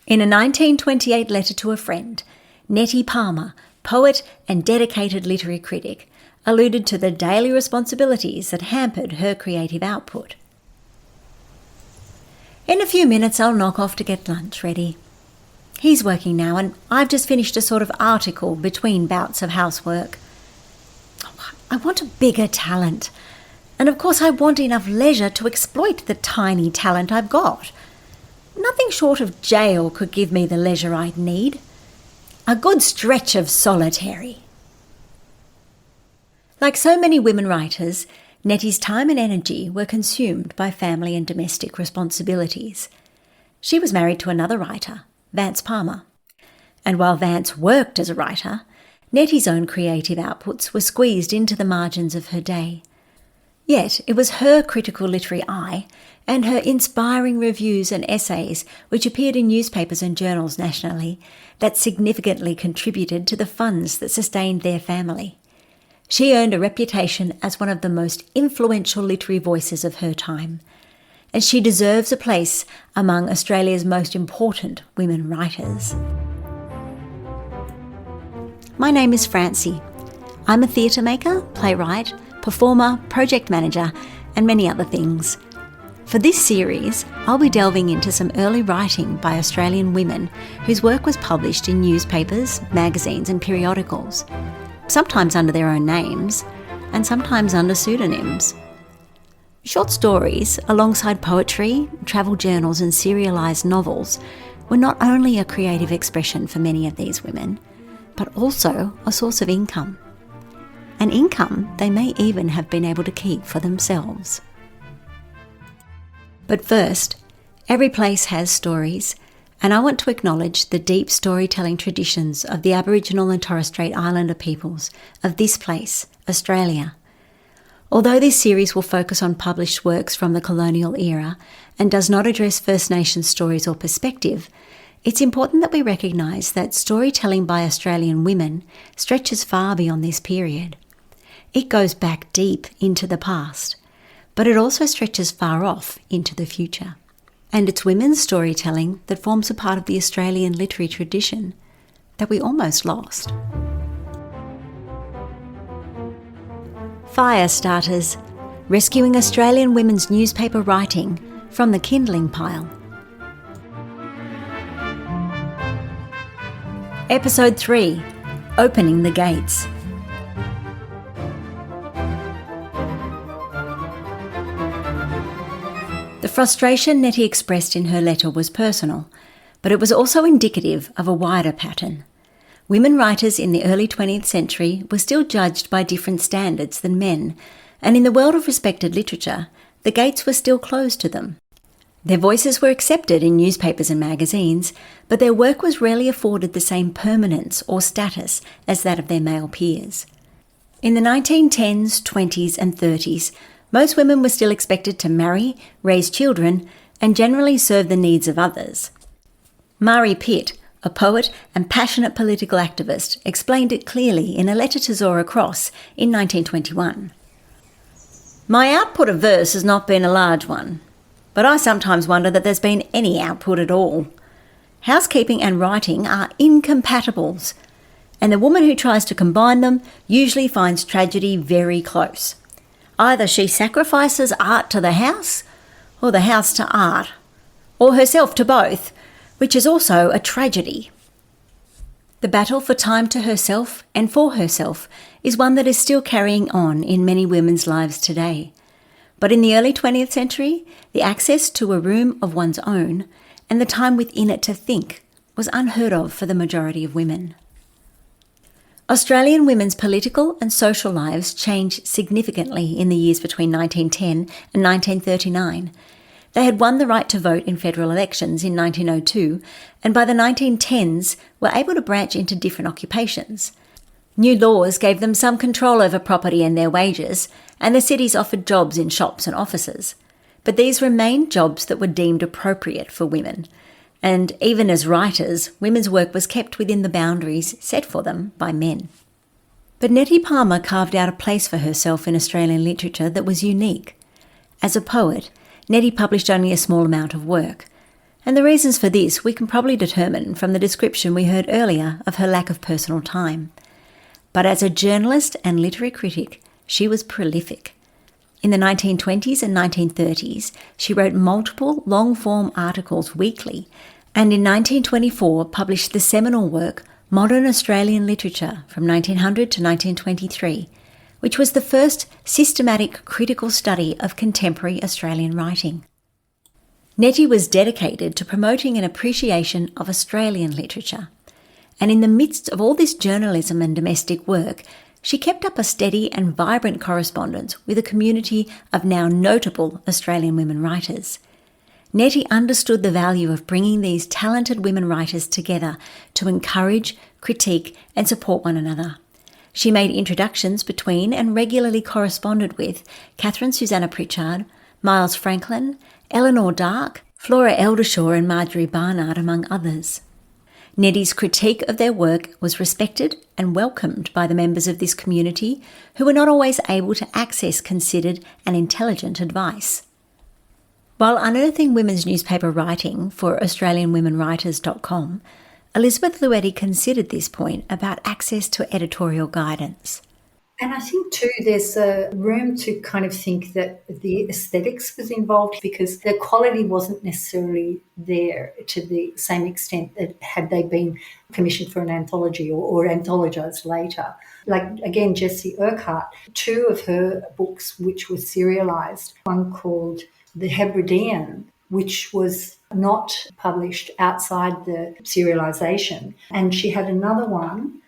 In a 1928 letter to a friend, Nettie Palmer, poet and dedicated literary critic, alluded to the daily responsibilities that hampered her creative output. "In a few minutes I'll knock off to get lunch ready. He's working now, and I've just finished a sort of article between bouts of housework. I want a bigger talent, and of course I want enough leisure to exploit the tiny talent I've got. Nothing short of jail could give me the leisure I'd need. A good stretch of solitary." Like so many women writers, Nettie's time and energy were consumed by family and domestic responsibilities. She was married to another writer, Vance Palmer. And while Vance worked as a writer, Nettie's own creative outputs were squeezed into the margins of her day. Yet it was her critical literary eye and her inspiring reviews and essays, which appeared in newspapers and journals nationally, that significantly contributed to the funds that sustained their family. She earned a reputation as one of the most influential literary voices of her time, and she deserves a place among Australia's most important women writers. My name is Francie. I'm a theatre maker, playwright, performer, project manager, and many other things. For this series, I'll be delving into some early writing by Australian women whose work was published in newspapers, magazines, and periodicals, sometimes under their own names, and sometimes under pseudonyms. Short stories, alongside poetry, travel journals, and serialised novels, were not only a creative expression for many of these women, but also a source of income. An income they may even have been able to keep for themselves. But first, every place has stories, and I want to acknowledge the deep storytelling traditions of the Aboriginal and Torres Strait Islander peoples of this place, Australia. Although this series will focus on published works from the colonial era and does not address First Nations stories or perspective, it's important that we recognise that storytelling by Australian women stretches far beyond this period. It goes back deep into the past, but it also stretches far off into the future. And it's women's storytelling that forms a part of the Australian literary tradition that we almost lost. Firestarters, rescuing Australian women's newspaper writing from the kindling pile. Episode 3, Opening the Gates. The frustration Nettie expressed in her letter was personal, but it was also indicative of a wider pattern. Women writers in the early 20th century were still judged by different standards than men, and in the world of respected literature, the gates were still closed to them. Their voices were accepted in newspapers and magazines, but their work was rarely afforded the same permanence or status as that of their male peers. In the 1910s, 20s and 30s, most women were still expected to marry, raise children, and generally serve the needs of others. Mari Pitt, a poet and passionate political activist, explained it clearly in a letter to Zora Cross in 1921. "My output of verse has not been a large one, but I sometimes wonder that there's been any output at all. Housekeeping and writing are incompatibles, and the woman who tries to combine them usually finds tragedy very close. Either she sacrifices art to the house, or the house to art, or herself to both, which is also a tragedy." The battle for time to herself and for herself is one that is still carrying on in many women's lives today. But in the early 20th century, the access to a room of one's own and the time within it to think was unheard of for the majority of women. Australian women's political and social lives changed significantly in the years between 1910 and 1939. They had won the right to vote in federal elections in 1902, and by the 1910s were able to branch into different occupations. New laws gave them some control over property and their wages, and the cities offered jobs in shops and offices. But these remained jobs that were deemed appropriate for women, and even as writers, women's work was kept within the boundaries set for them by men. But Nettie Palmer carved out a place for herself in Australian literature that was unique. As a poet, Nettie published only a small amount of work. And the reasons for this we can probably determine from the description we heard earlier of her lack of personal time. But as a journalist and literary critic, she was prolific. In the 1920s and 1930s, she wrote multiple long-form articles weekly, and in 1924 published the seminal work Modern Australian Literature from 1900 to 1923, which was the first systematic critical study of contemporary Australian writing. Nettie was dedicated to promoting an appreciation of Australian literature, and in the midst of all this journalism and domestic work, she kept up a steady and vibrant correspondence with a community of now notable Australian women writers. Nettie understood the value of bringing these talented women writers together to encourage, critique and support one another. She made introductions between and regularly corresponded with Catherine Susanna Pritchard, Miles Franklin, Eleanor Dark, Flora Eldershaw and Marjorie Barnard, among others. Nettie's critique of their work was respected and welcomed by the members of this community who were not always able to access considered and intelligent advice. While unearthing women's newspaper writing for AustralianWomenWriters.com, Elizabeth Luetti considered this point about access to editorial guidance. And I think too, there's a room to kind of think that the aesthetics was involved because the quality wasn't necessarily there to the same extent that had they been commissioned for an anthology or anthologized later. Like, again, Jessie Urquhart, two of her books which were serialized, one called The Hebridean, which was not published outside the serialization. And she had another one,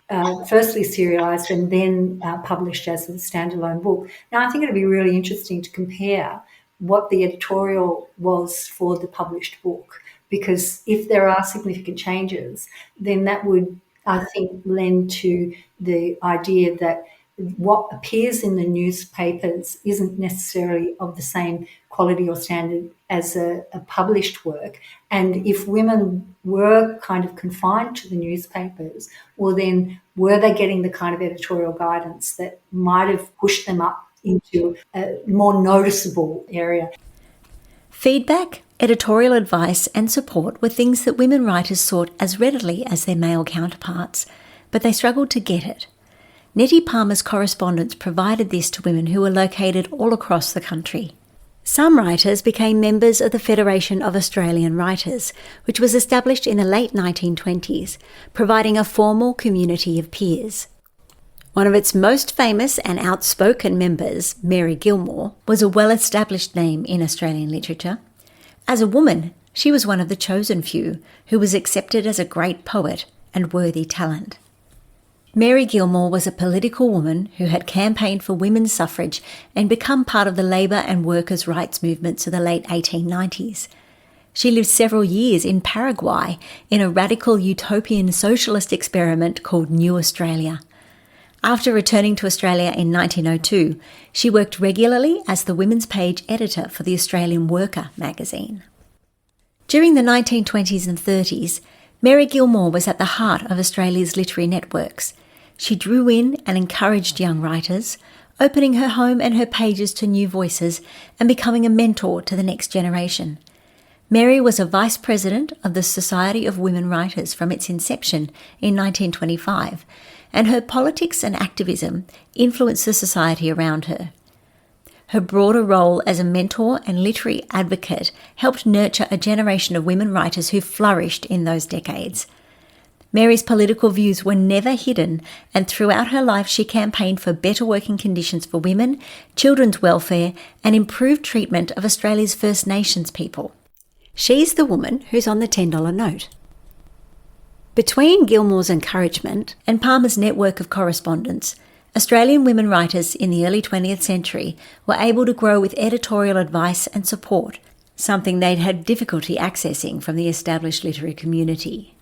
firstly serialized and then published as a standalone book. Now, I think it'd be really interesting to compare what the editorial was for the published book, because if there are significant changes, then that would, I think, lend to the idea that what appears in the newspapers isn't necessarily of the same quality or standard as a published work. And if women were kind of confined to the newspapers, well then, were they getting the kind of editorial guidance that might have pushed them up into a more noticeable area? Feedback, editorial advice and support were things that women writers sought as readily as their male counterparts, but they struggled to get it. Nettie Palmer's correspondence provided this to women who were located all across the country. Some writers became members of the Federation of Australian Writers, which was established in the late 1920s, providing a formal community of peers. One of its most famous and outspoken members, Mary Gilmore, was a well-established name in Australian literature. As a woman, she was one of the chosen few who was accepted as a great poet and worthy talent. Mary Gilmore was a political woman who had campaigned for women's suffrage and become part of the labour and workers' rights movements of the late 1890s. She lived several years in Paraguay in a radical utopian socialist experiment called New Australia. After returning to Australia in 1902, she worked regularly as the women's page editor for the Australian Worker magazine. During the 1920s and 30s, Mary Gilmore was at the heart of Australia's literary networks. She drew in and encouraged young writers, opening her home and her pages to new voices and becoming a mentor to the next generation. Mary was a vice president of the Society of Women Writers from its inception in 1925, and her politics and activism influenced the society around her. Her broader role as a mentor and literary advocate helped nurture a generation of women writers who flourished in those decades. Mary's political views were never hidden, and throughout her life she campaigned for better working conditions for women, children's welfare, and improved treatment of Australia's First Nations people. She's the woman who's on the $10 note. Between Gilmore's encouragement and Palmer's network of correspondence, Australian women writers in the early 20th century were able to grow with editorial advice and support, something they'd had difficulty accessing from the established literary community.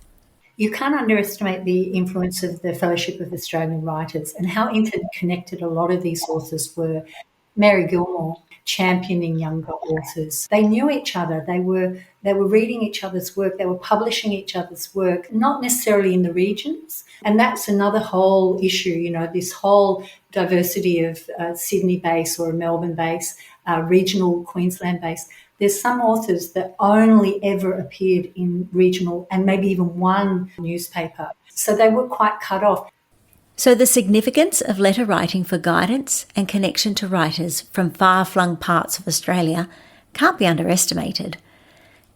You can't underestimate the influence of the Fellowship of Australian Writers and how interconnected a lot of these authors were. Mary Gilmore championing younger authors. They knew each other. They were reading each other's work. They were publishing each other's work, not necessarily in the regions. And that's another whole issue, this whole diversity of Sydney base or a Melbourne base, regional Queensland base. There's some authors that only ever appeared in regional and maybe even one newspaper. So they were quite cut off. So the significance of letter writing for guidance and connection to writers from far-flung parts of Australia can't be underestimated.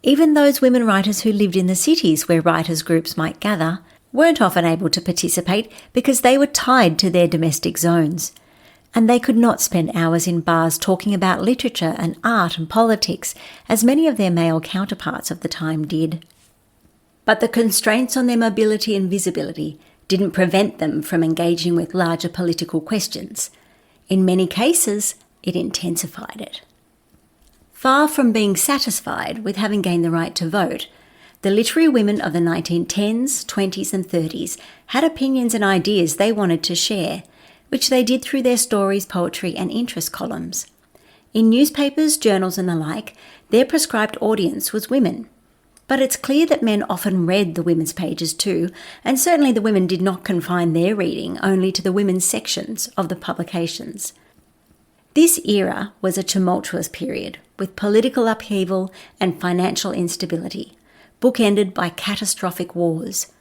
Even those women writers who lived in the cities where writers' groups might gather weren't often able to participate because they were tied to their domestic zones. And they could not spend hours in bars talking about literature and art and politics, as many of their male counterparts of the time did. But the constraints on their mobility and visibility didn't prevent them from engaging with larger political questions. In many cases, it intensified it. Far from being satisfied with having gained the right to vote, the literary women of the 1910s, 20s and 30s had opinions and ideas they wanted to share, which they did through their stories, poetry and interest columns. In newspapers, journals and the like, their prescribed audience was women. But it's clear that men often read the women's pages too, and certainly the women did not confine their reading only to the women's sections of the publications. This era was a tumultuous period, with political upheaval and financial instability, bookended by catastrophic wars.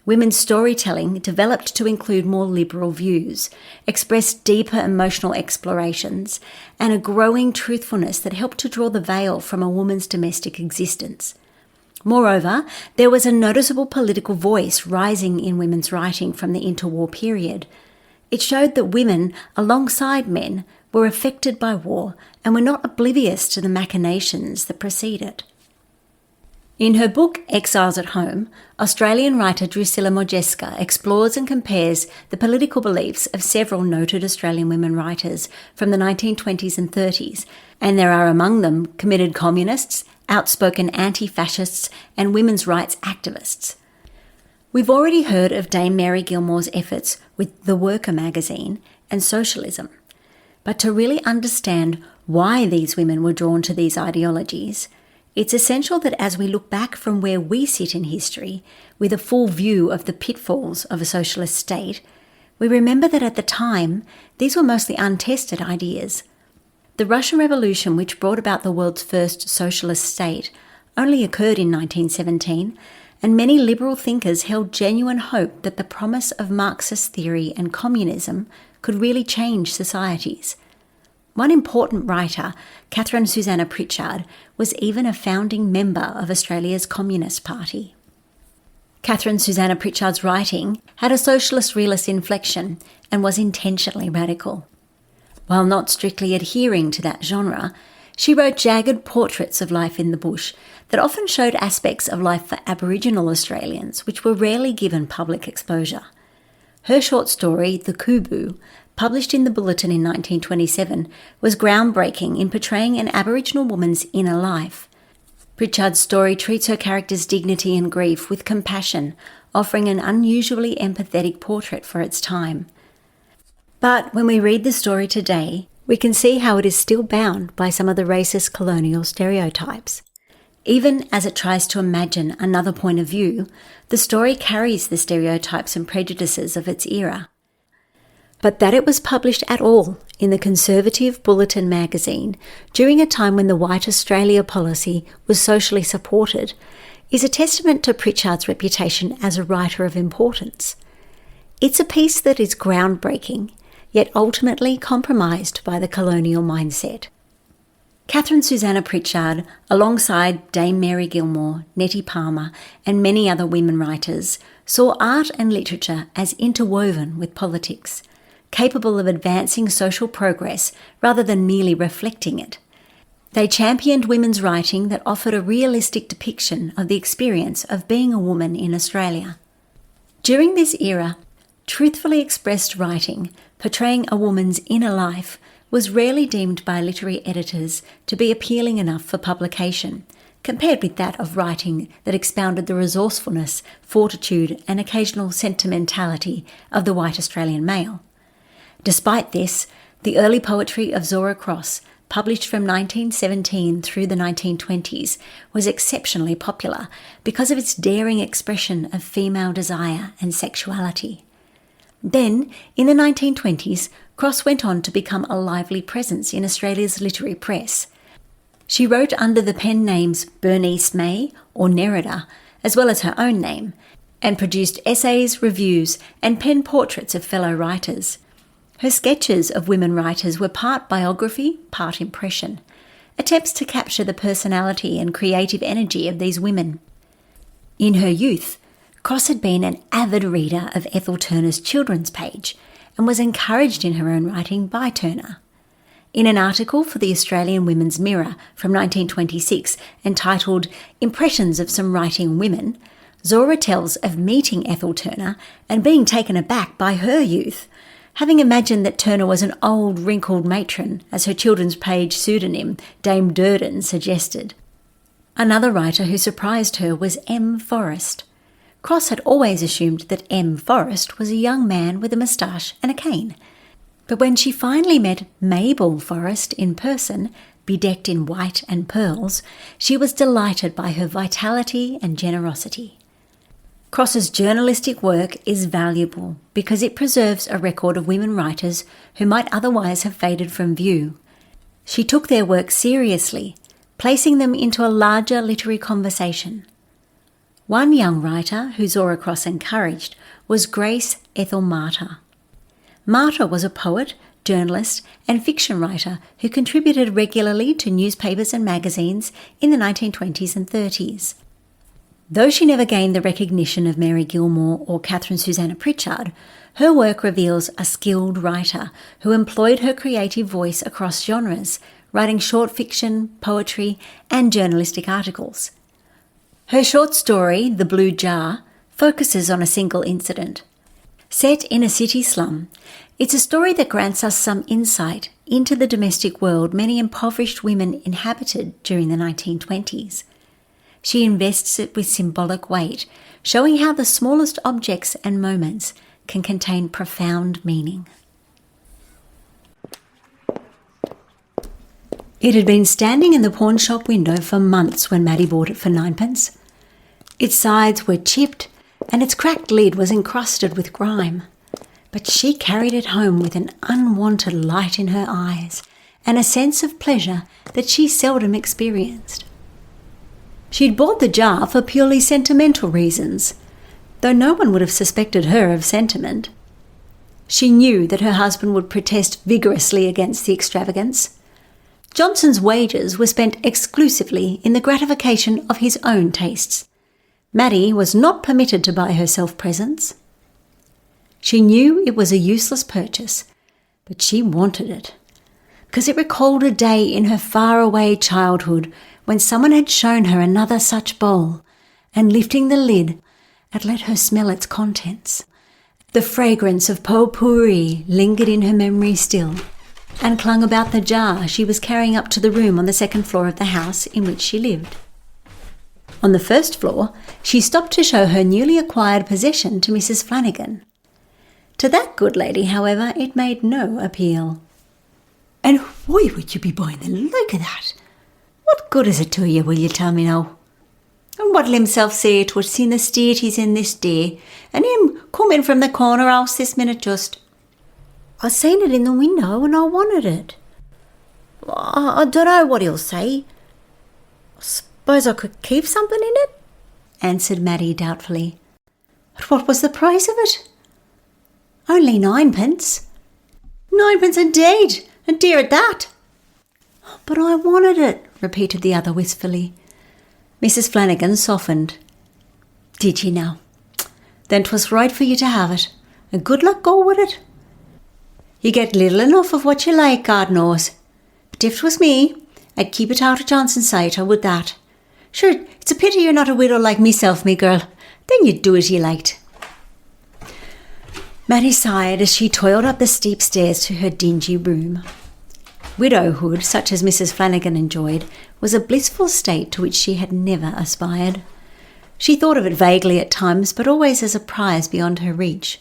Women's storytelling developed to include more liberal views, expressed deeper emotional explorations, and a growing truthfulness that helped to draw the veil from a woman's domestic existence. Moreover, there was a noticeable political voice rising in women's writing from the interwar period. It showed that women, alongside men, were affected by war and were not oblivious to the machinations that precede it. In her book Exiles at Home, Australian writer Drusilla Modjeska explores and compares the political beliefs of several noted Australian women writers from the 1920s and 30s, and there are among them committed communists, outspoken anti-fascists and women's rights activists. We've already heard of Dame Mary Gilmore's efforts with The Worker magazine and socialism. But to really understand why these women were drawn to these ideologies, it's essential that as we look back from where we sit in history with a full view of the pitfalls of a socialist state, we remember that at the time, these were mostly untested ideas. The Russian Revolution, which brought about the world's first socialist state, only occurred in 1917, and many liberal thinkers held genuine hope that the promise of Marxist theory and communism could really change societies. One important writer, Catherine Susanna Pritchard, was even a founding member of Australia's Communist Party. Catherine Susanna Pritchard's writing had a socialist realist inflection and was intentionally radical. While not strictly adhering to that genre, she wrote jagged portraits of life in the bush that often showed aspects of life for Aboriginal Australians which were rarely given public exposure. Her short story, The Kubu, published in the Bulletin in 1927, was groundbreaking in portraying an Aboriginal woman's inner life. Pritchard's story treats her character's dignity and grief with compassion, offering an unusually empathetic portrait for its time. But when we read the story today, we can see how it is still bound by some of the racist colonial stereotypes. Even as it tries to imagine another point of view, the story carries the stereotypes and prejudices of its era. But that it was published at all in the conservative Bulletin magazine during a time when the White Australia policy was socially supported is a testament to Pritchard's reputation as a writer of importance. It's a piece that is groundbreaking, yet ultimately compromised by the colonial mindset. Catherine Susanna Pritchard, alongside Dame Mary Gilmore, Nettie Palmer and many other women writers, saw art and literature as interwoven with politics, capable of advancing social progress rather than merely reflecting it. They championed women's writing that offered a realistic depiction of the experience of being a woman in Australia. During this era, truthfully expressed writing portraying a woman's inner life was rarely deemed by literary editors to be appealing enough for publication, compared with that of writing that expounded the resourcefulness, fortitude and occasional sentimentality of the white Australian male. Despite this, the early poetry of Zora Cross, published from 1917 through the 1920s, was exceptionally popular because of its daring expression of female desire and sexuality. Then, in the 1920s, Cross went on to become a lively presence in Australia's literary press. She wrote under the pen names Bernice May or Nerida, as well as her own name, and produced essays, reviews, and pen portraits of fellow writers. Her sketches of women writers were part biography, part impression, attempts to capture the personality and creative energy of these women. In her youth, Cross had been an avid reader of Ethel Turner's children's page and was encouraged in her own writing by Turner. In an article for the Australian Women's Mirror from 1926 entitled Impressions of Some Writing Women, Zora tells of meeting Ethel Turner and being taken aback by her youth, having imagined that Turner was an old, wrinkled matron, as her children's page pseudonym, Dame Durden, suggested. Another writer who surprised her was M. Forrest. Cross had always assumed that M. Forrest was a young man with a moustache and a cane. But when she finally met Mabel Forrest in person, bedecked in white and pearls, she was delighted by her vitality and generosity. Cross's journalistic work is valuable because it preserves a record of women writers who might otherwise have faded from view. She took their work seriously, placing them into a larger literary conversation. One young writer who Zora Cross encouraged was Grace Ethel Martyr. Martyr was a poet, journalist, and fiction writer who contributed regularly to newspapers and magazines in the 1920s and 30s. Though she never gained the recognition of Mary Gilmore or Catherine Susanna Pritchard, her work reveals a skilled writer who employed her creative voice across genres, writing short fiction, poetry, and journalistic articles. Her short story, The Blue Jar, focuses on a single incident. Set in a city slum, it's a story that grants us some insight into the domestic world many impoverished women inhabited during the 1920s. She invests it with symbolic weight, showing how the smallest objects and moments can contain profound meaning. It had been standing in the pawn shop window for months when Maddie bought it for 9p. Its sides were chipped and its cracked lid was encrusted with grime. But she carried it home with an unwanted light in her eyes and a sense of pleasure that she seldom experienced. She'd bought the jar for purely sentimental reasons, though no one would have suspected her of sentiment. She knew that her husband would protest vigorously against the extravagance. Johnson's wages were spent exclusively in the gratification of his own tastes. Maddie was not permitted to buy herself presents. She knew it was a useless purchase, but she wanted it, because it recalled a day in her faraway childhood when someone had shown her another such bowl, and lifting the lid, had let her smell its contents. The fragrance of potpourri lingered in her memory still, and clung about the jar she was carrying up to the room on the second floor of the house in which she lived. On the first floor, she stopped to show her newly acquired possession to Mrs. Flanagan. To that good lady, however, it made no appeal. "And why would you be buying the like of that? What good is it to you, will you tell me now? And what'll himself say to it, seeing the state he's in this day, and him coming from the corner house this minute just? I seen it in the window and I wanted it. I don't know what he'll say. I suppose I could keep something in it," answered Maddie doubtfully. "But what was the price of it?" "Only 9p. 9p indeed, and dear at that." "But I wanted it," repeated the other wistfully. Mrs. Flanagan softened. "Did you now? Then 'twas right for you to have it, and good luck go with it. You get little enough of what you like, God knows. But if 'twas me, I'd keep it out of Johnson's sight, I would that. Sure, it's a pity you're not a widow like myself, me girl. Then you'd do as you liked." Maddie sighed as she toiled up the steep stairs to her dingy room. Widowhood, such as Mrs. Flanagan enjoyed, was a blissful state to which she had never aspired. She thought of it vaguely at times, but always as a prize beyond her reach.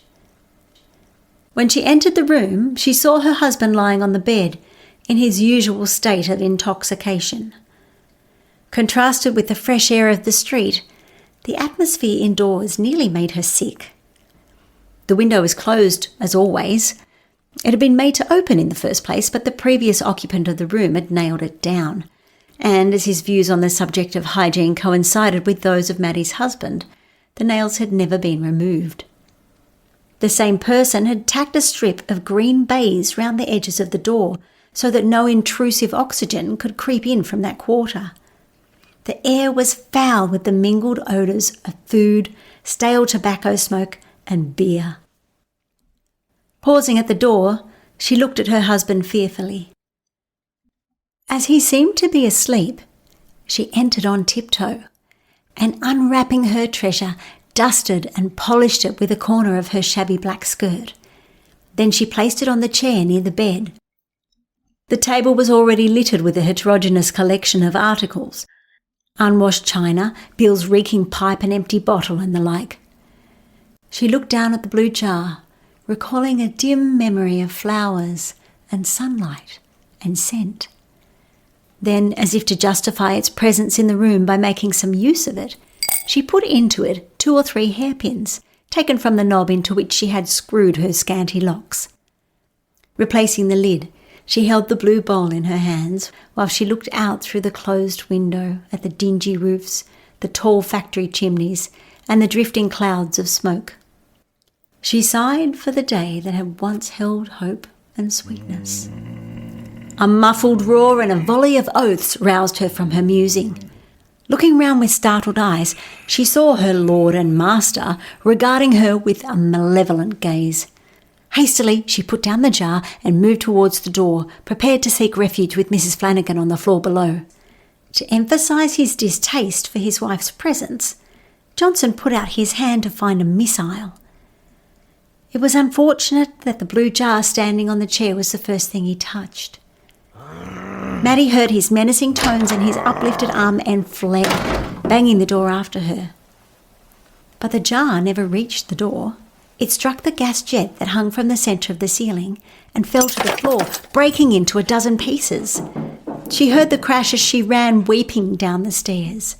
When she entered the room, she saw her husband lying on the bed, in his usual state of intoxication. Contrasted with the fresh air of the street, the atmosphere indoors nearly made her sick. The window was closed, as always. It had been made to open in the first place, but the previous occupant of the room had nailed it down. And as his views on the subject of hygiene coincided with those of Maddie's husband, the nails had never been removed. The same person had tacked a strip of green baize round the edges of the door so that no intrusive oxygen could creep in from that quarter. The air was foul with the mingled odours of food, stale tobacco smoke and beer. Pausing at the door, she looked at her husband fearfully. As he seemed to be asleep, she entered on tiptoe and, unwrapping her treasure, dusted and polished it with a corner of her shabby black skirt. Then she placed it on the chair near the bed. The table was already littered with a heterogeneous collection of articles: unwashed china, Bill's reeking pipe and empty bottle and the like. She looked down at the blue jar, recalling a dim memory of flowers and sunlight and scent. Then, as if to justify its presence in the room by making some use of it, she put into it 2 or 3 hairpins, taken from the knob into which she had screwed her scanty locks. Replacing the lid, she held the blue bowl in her hands while she looked out through the closed window at the dingy roofs, the tall factory chimneys, and the drifting clouds of smoke. She sighed for the day that had once held hope and sweetness. A muffled roar and a volley of oaths roused her from her musing. Looking round with startled eyes, she saw her lord and master regarding her with a malevolent gaze. Hastily, she put down the jar and moved towards the door, prepared to seek refuge with Mrs. Flanagan on the floor below. To emphasise his distaste for his wife's presence, Johnson put out his hand to find a missile. It was unfortunate that the blue jar standing on the chair was the first thing he touched. Maddie heard his menacing tones and his uplifted arm and fled, banging the door after her. But the jar never reached the door. It struck the gas jet that hung from the centre of the ceiling and fell to the floor, breaking into a dozen pieces. She heard the crash as she ran weeping down the stairs.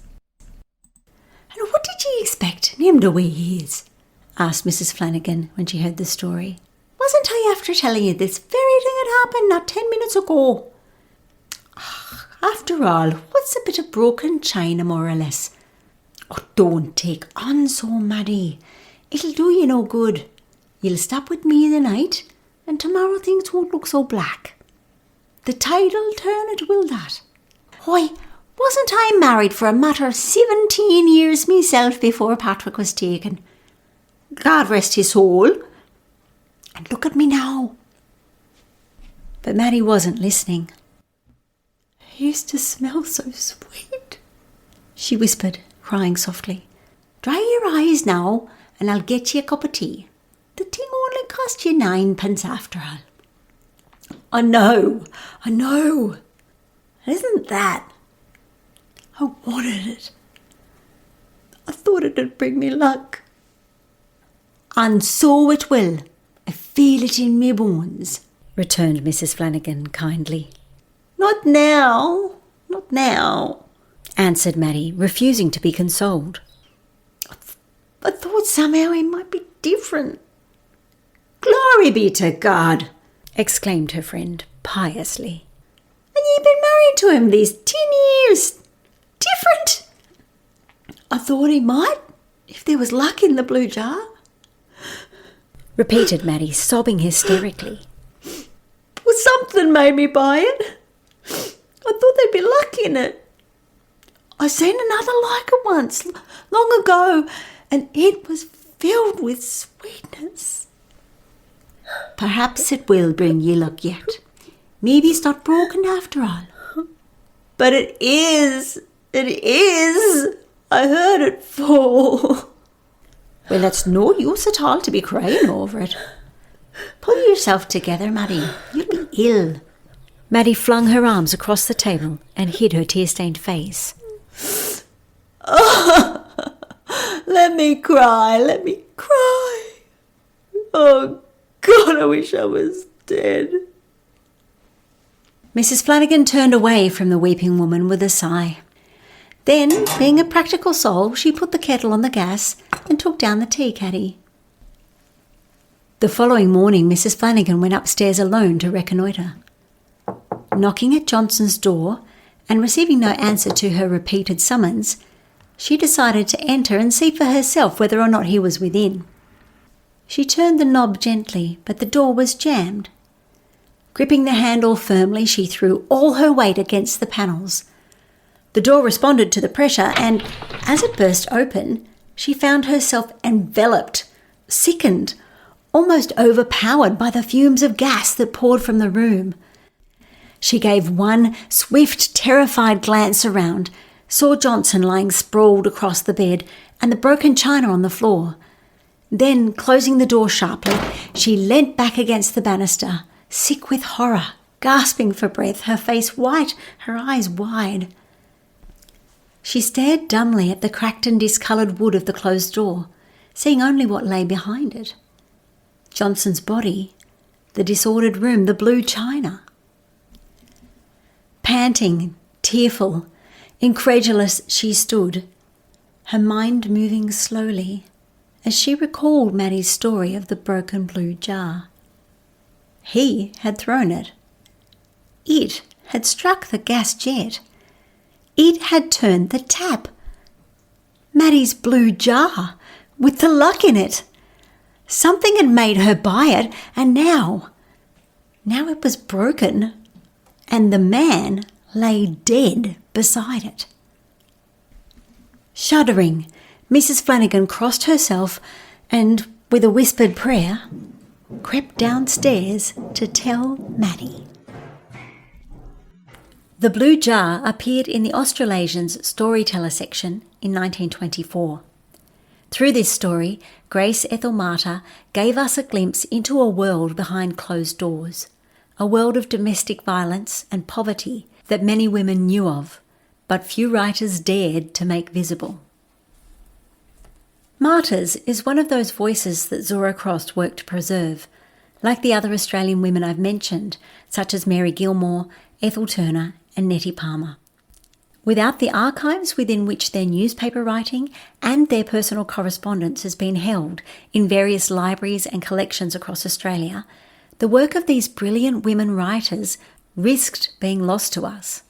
"And what did ye expect him to weigh his?" asked Mrs. Flanagan when she heard the story. "Wasn't I after telling you this very thing had happened not 10 minutes ago? After all, what's a bit of broken china, more or less? Oh, don't take on so, Maddie. It'll do you no good. You'll stop with me the night, and tomorrow things won't look so black. The tide'll turn, it will that. Why, wasn't I married for a matter of 17 years myself before Patrick was taken? God rest his soul. And look at me now." But Maddie wasn't listening. "It used to smell so sweet," she whispered, crying softly. "Dry your eyes now, and I'll get you a cup of tea. The thing only cost you 9 pence after all." I know. Isn't that? I wanted it. I thought it'd bring me luck. "And so it will. I feel it in me bones," returned Mrs. Flanagan kindly. Not now," answered Maddie, refusing to be consoled. "I thought somehow he might be different." "Glory be to God!" exclaimed her friend piously. "And you've been married to him these 10 years. Different?" "I thought he might, if there was luck in the blue jar," repeated Maddie, sobbing hysterically. "Well, something made me buy it. I thought there'd be luck in it. I seen another like it once, long ago, and it was filled with sweetness." "Perhaps it will bring ye luck yet. Maybe it's not broken after all." "But it is. I heard it fall." "Well, it's no use at all to be crying over it. Pull yourself together, Maddie. You'll be ill." Maddie flung her arms across the table and hid her tear-stained face. "Oh, let me cry. Oh, God, I wish I was dead." Mrs. Flanagan turned away from the weeping woman with a sigh. Then, being a practical soul, she put the kettle on the gas and took down the tea caddy. The following morning, Mrs. Flanagan went upstairs alone to reconnoitre. Knocking at Johnson's door and receiving no answer to her repeated summons, she decided to enter and see for herself whether or not he was within. She turned the knob gently, but the door was jammed. Gripping the handle firmly, she threw all her weight against the panels. The door responded to the pressure, and as it burst open, she found herself enveloped, sickened, almost overpowered by the fumes of gas that poured from the room. She gave one swift, terrified glance around, saw Johnson lying sprawled across the bed and the broken china on the floor. Then, closing the door sharply, she leant back against the banister, sick with horror, gasping for breath, her face white, her eyes wide. She stared dumbly at the cracked and discoloured wood of the closed door, seeing only what lay behind it. Johnson's body, the disordered room, the blue china. Panting, tearful, incredulous, she stood, her mind moving slowly as she recalled Maddie's story of the broken blue jar. He had thrown it. It had struck the gas jet. It had turned the tap. Maddie's blue jar, with the luck in it. Something had made her buy it, and now it was broken, and the man lay dead beside it. Shuddering, Mrs. Flanagan crossed herself and, with a whispered prayer, crept downstairs to tell Maddie. The Blue Jar appeared in the Australasian's Storyteller section in 1924. Through this story, Grace Ethel Martyr gave us a glimpse into a world behind closed doors, a world of domestic violence and poverty that many women knew of, but few writers dared to make visible. Martyrs is one of those voices that Zora Cross worked to preserve, like the other Australian women I've mentioned, such as Mary Gilmore, Ethel Turner and Nettie Palmer. Without the archives within which their newspaper writing and their personal correspondence has been held in various libraries and collections across Australia, the work of these brilliant women writers risked being lost to us.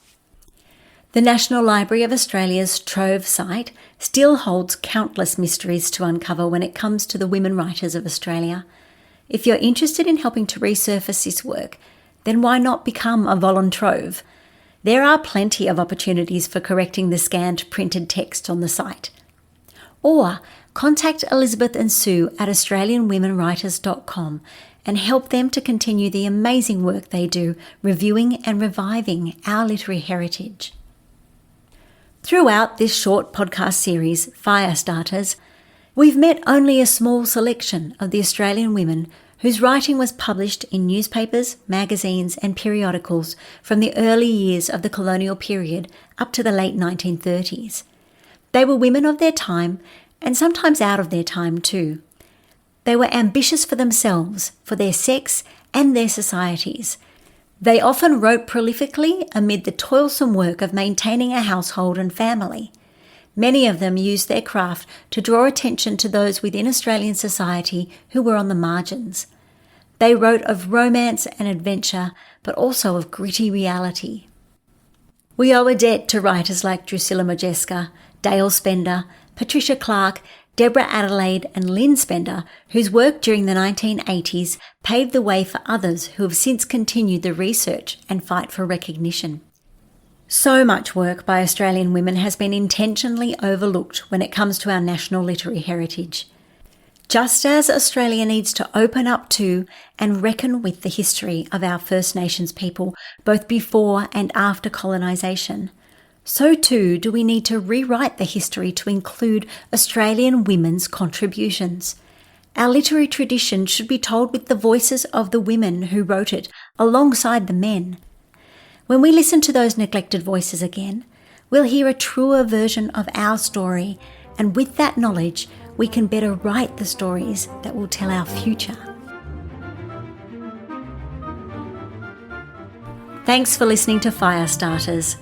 The National Library of Australia's Trove site still holds countless mysteries to uncover when it comes to the women writers of Australia. If you're interested in helping to resurface this work, then why not become a voluntrove? There are plenty of opportunities for correcting the scanned printed text on the site. Or contact Elizabeth and Sue at AustralianWomenWriters.com and help them to continue the amazing work they do reviewing and reviving our literary heritage. Throughout this short podcast series, Firestarters, we've met only a small selection of the Australian women whose writing was published in newspapers, magazines and periodicals from the early years of the colonial period up to the late 1930s. They were women of their time and sometimes out of their time too. They were ambitious for themselves, for their sex and their societies. They often wrote prolifically amid the toilsome work of maintaining a household and family. Many of them used their craft to draw attention to those within Australian society who were on the margins. They wrote of romance and adventure, but also of gritty reality. We owe a debt to writers like Drusilla Modjeska, Dale Spender, Patricia Clark, Deborah Adelaide and Lynn Spender, whose work during the 1980s paved the way for others who have since continued the research and fight for recognition. So much work by Australian women has been intentionally overlooked when it comes to our national literary heritage. Just as Australia needs to open up to and reckon with the history of our First Nations people both before and after colonisation, so too do we need to rewrite the history to include Australian women's contributions. Our literary tradition should be told with the voices of the women who wrote it alongside the men. When we listen to those neglected voices again, we'll hear a truer version of our story, and with that knowledge, we can better write the stories that will tell our future. Thanks for listening to Firestarters.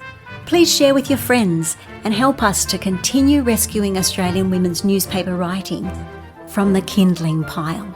Please share with your friends and help us to continue rescuing Australian women's newspaper writing from the kindling pile.